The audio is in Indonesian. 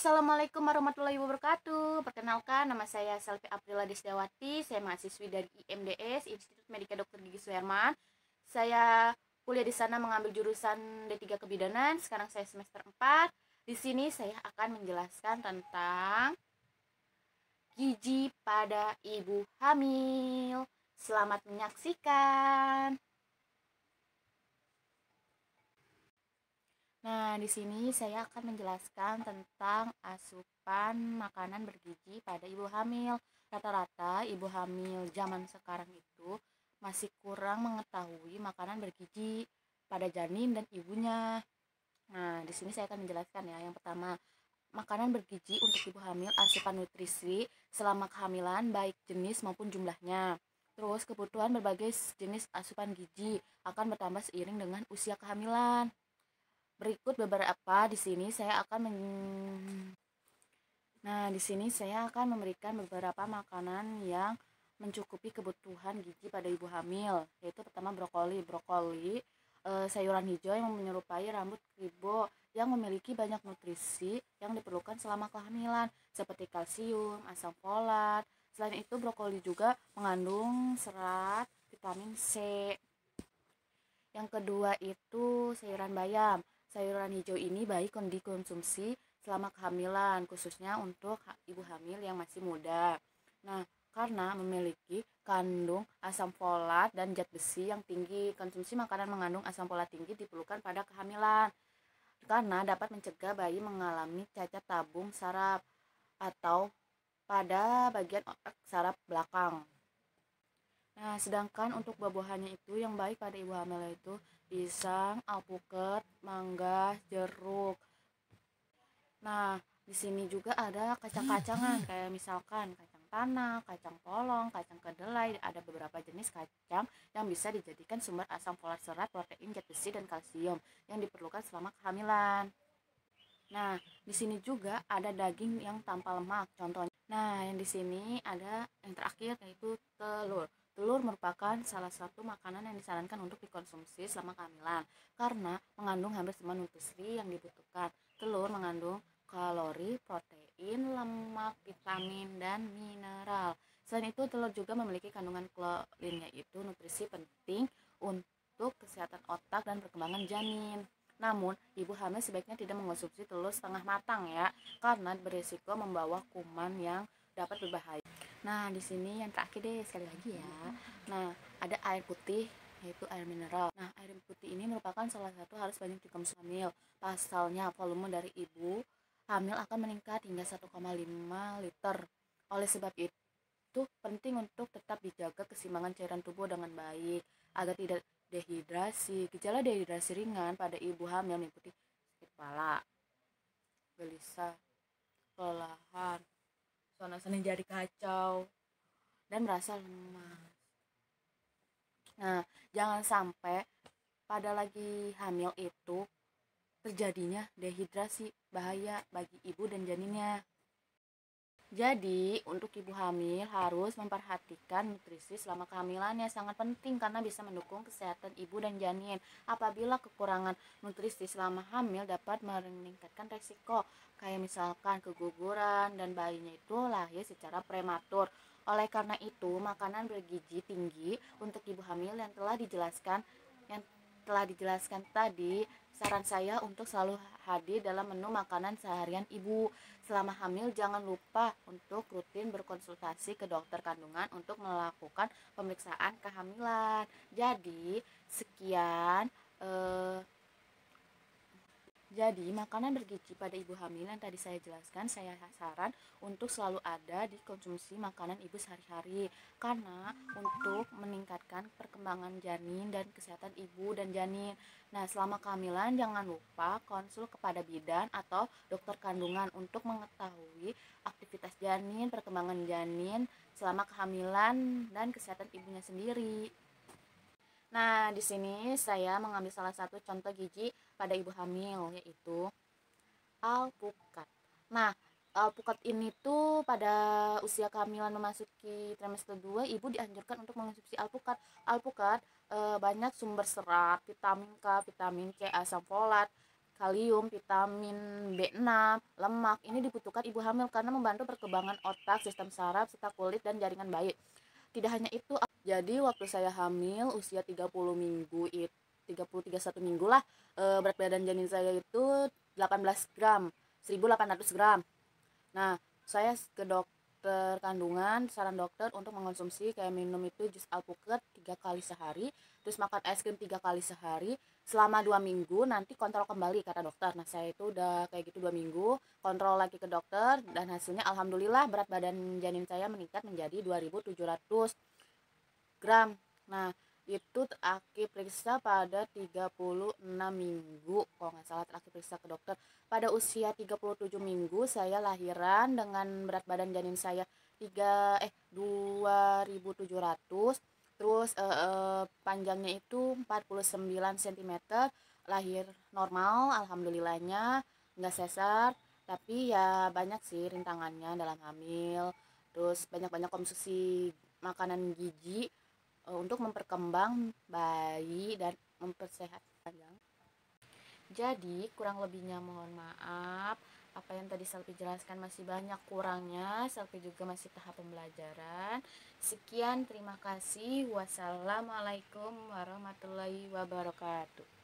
Assalamualaikum warahmatullahi wabarakatuh. Perkenalkan, nama saya Selvi Aprila Desdawati. Saya mahasiswi dari IMDS, Institut Medika Dr. Gigi Suherman. Saya kuliah di sana mengambil jurusan D3 Kebidanan. Sekarang saya semester 4. Di sini saya akan menjelaskan tentang gizi pada ibu hamil. Selamat menyaksikan. Nah, di sini saya akan menjelaskan tentang asupan makanan bergizi pada ibu hamil. Rata-rata ibu hamil zaman sekarang itu masih kurang mengetahui makanan bergizi pada janin dan ibunya. Nah, di sini saya akan menjelaskan ya. Yang pertama, makanan bergizi untuk ibu hamil, asupan nutrisi selama kehamilan baik jenis maupun jumlahnya. Terus, kebutuhan berbagai jenis asupan gizi akan bertambah seiring dengan usia kehamilan. Berikut beberapa di sini saya akan memberikan beberapa makanan yang mencukupi kebutuhan gizi pada ibu hamil, yaitu pertama brokoli. Sayuran hijau yang menyerupai rambut kribo yang memiliki banyak nutrisi yang diperlukan selama kehamilan seperti kalsium, asam folat. Selain itu, brokoli juga mengandung serat, vitamin C. Yang kedua itu sayuran bayam. Sayuran hijau ini baik dikonsumsi selama kehamilan, khususnya untuk ibu hamil yang masih muda. Nah, karena memiliki kandung asam folat dan zat besi yang tinggi. Konsumsi makanan mengandung asam folat tinggi diperlukan pada kehamilan karena dapat mencegah bayi mengalami cacat tabung saraf atau pada bagian otak saraf belakang. Nah, sedangkan untuk buah-buahannya itu yang baik pada ibu hamil itu pisang, alpukat, mangga, jeruk. Nah, di sini juga ada kacang-kacangan kayak misalkan kacang tanah, kacang polong, kacang kedelai. Ada beberapa jenis kacang yang bisa dijadikan sumber asam folat, serat, protein, zat besi, dan kalsium yang diperlukan selama kehamilan. Nah, di sini juga ada daging yang tanpa lemak, contohnya. Nah, yang di sini ada yang terakhir yaitu telur. Telur merupakan salah satu makanan yang disarankan untuk dikonsumsi selama kehamilan karena mengandung hampir semua nutrisi yang dibutuhkan. Telur mengandung kalori, protein, lemak, vitamin, dan mineral. Selain itu, telur juga memiliki kandungan klorin, yaitu nutrisi penting untuk kesehatan otak dan perkembangan janin. Namun, ibu hamil sebaiknya tidak mengonsumsi telur setengah matang ya, karena berisiko membawa kuman yang dapat berbahaya. Nah, di sini yang terakhir deh sekali lagi ya. Nah, ada air putih yaitu air mineral. Nah, air putih ini merupakan salah satu harus banyak dikonsumsi hamil. Pasalnya, volume dari ibu hamil akan meningkat hingga 1,5 liter. Oleh sebab itu, penting untuk tetap dijaga keseimbangan cairan tubuh dengan baik agar tidak dehidrasi. Gejala dehidrasi ringan pada ibu hamil meliputi sakit kepala, gelisah, kelelahan, suasana jadi kacau, dan merasa lemas. Nah, jangan sampai pada lagi hamil itu terjadinya dehidrasi, bahaya bagi ibu dan janinnya. Jadi, untuk ibu hamil harus memperhatikan nutrisi selama kehamilannya, sangat penting karena bisa mendukung kesehatan ibu dan janin. Apabila kekurangan nutrisi selama hamil dapat meningkatkan resiko kayak misalkan keguguran dan bayinya itu lahir secara prematur. Oleh karena itu, makanan bergizi tinggi untuk ibu hamil yang telah dijelaskan tadi, saran saya untuk selalu hadir dalam menu makanan seharian ibu. Selama hamil jangan lupa untuk rutin berkonsultasi ke dokter kandungan untuk melakukan pemeriksaan kehamilan. Jadi, sekian jadi, makanan bergizi pada ibu hamil yang tadi saya jelaskan, saya saran untuk selalu ada di konsumsi makanan ibu sehari-hari karena untuk meningkatkan perkembangan janin dan kesehatan ibu dan janin. Nah, selama kehamilan jangan lupa konsul kepada bidan atau dokter kandungan untuk mengetahui aktivitas janin, perkembangan janin selama kehamilan dan kesehatan ibunya sendiri. Nah, di sini saya mengambil salah satu contoh gizi pada ibu hamil, yaitu alpukat. Nah, alpukat ini tuh pada usia kehamilan memasuki trimester 2, ibu dianjurkan untuk mengonsumsi alpukat. Alpukat banyak sumber serat, vitamin K, vitamin C, asam folat, kalium, vitamin B6, lemak. Ini dibutuhkan ibu hamil karena membantu perkembangan otak, sistem saraf, serta kulit dan jaringan bayi. Tidak hanya itu, jadi waktu saya hamil usia 30 minggu itu 31 minggu lah, berat badan janin saya itu 18 gram, 1800 gram. Nah, saya ke dokter kandungan, saran dokter untuk mengonsumsi kayak minum itu jus alpukat 3 kali sehari, terus makan es krim 3 kali sehari, selama 2 minggu nanti kontrol kembali kata dokter. Nah, saya itu udah kayak gitu 2 minggu, kontrol lagi ke dokter, dan hasilnya alhamdulillah berat badan janin saya meningkat menjadi 2700 gram. Nah, itu terakhir periksa pada 36 minggu, kalau nggak salah terakhir periksa ke dokter. Pada usia 37 minggu saya lahiran dengan berat badan janin saya 2700, terus panjangnya itu 49 cm, lahir normal alhamdulillahnya, nggak sesar, tapi ya banyak sih rintangannya dalam hamil. Terus banyak-banyak konsumsi makanan gizi untuk memperkembang bayi dan mempersehatkan. Jadi kurang lebihnya mohon maaf. Apa yang tadi Selvi jelaskan masih banyak kurangnya. Selvi juga masih tahap pembelajaran. Sekian, terima kasih. Wassalamualaikum warahmatullahi wabarakatuh.